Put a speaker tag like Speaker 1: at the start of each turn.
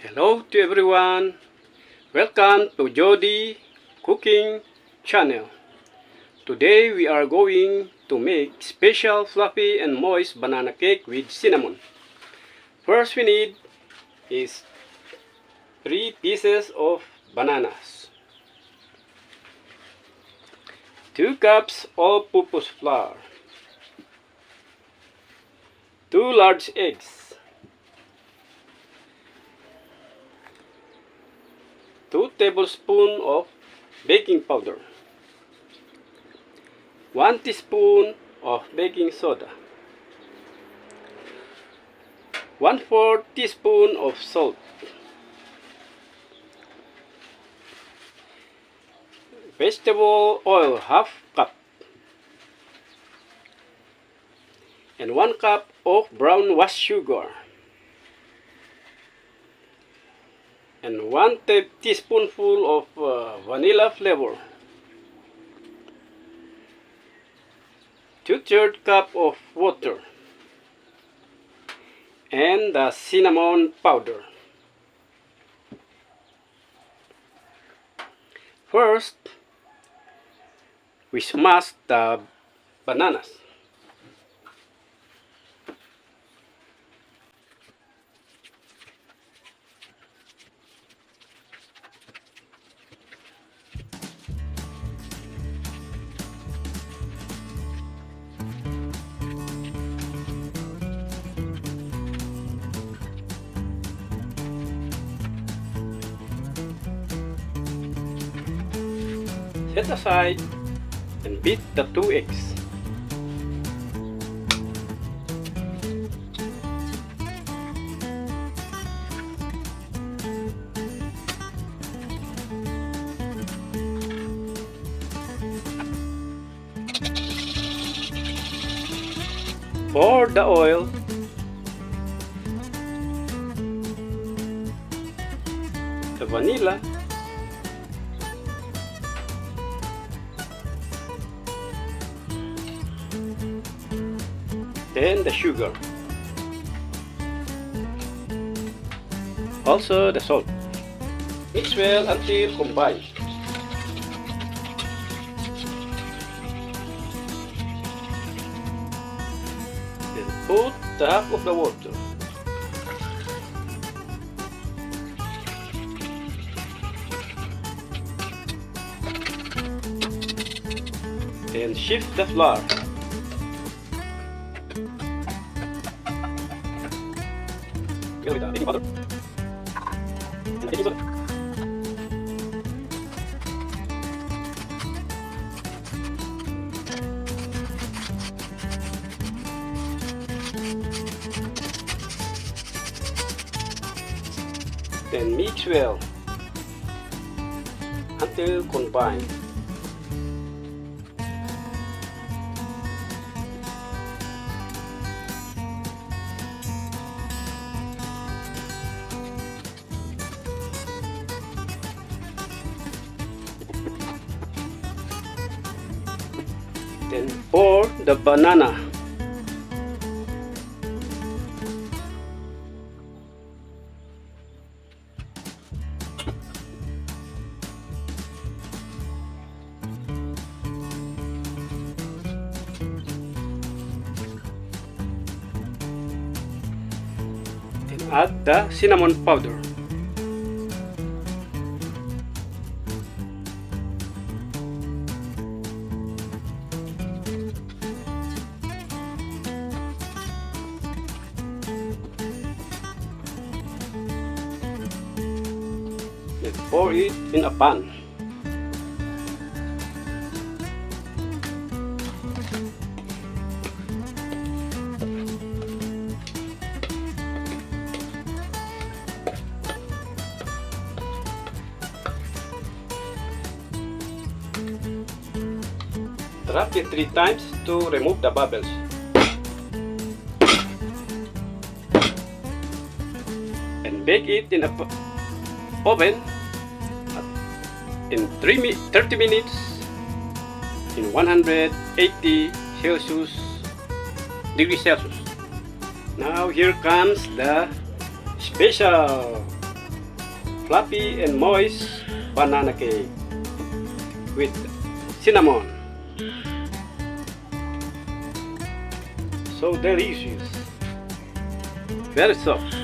Speaker 1: Hello to everyone. Welcome to Jody Cooking Channel. Today we are going to make special fluffy and moist banana cake with cinnamon. First we need is 3 pieces of bananas, 2 cups all-purpose flour, 2 large eggs, 2 tablespoons of baking powder, 1 teaspoon of baking soda, 1/4 teaspoon of salt, vegetable oil 1/2 cup, and 1 cup of brown wash sugar, and 1 teaspoonful of vanilla flavor, 2/3 cup of water, and the cinnamon powder. First, we smash the bananas. Set aside and beat the 2 eggs. Pour the oil, the vanilla, then the sugar, also the salt. Mix well until combined. Then put the half of the water. Then shift the flour. With the baking powder and the baking soda. Then mix well until combined. Then pour the banana. Then add the cinnamon powder. Then pour it in a pan. Tap it 3 times to remove the bubbles. And bake it in a oven in 30 minutes in 180 degrees Celsius. Now here comes the special fluffy and moist banana cake with cinnamon. So delicious. Very soft.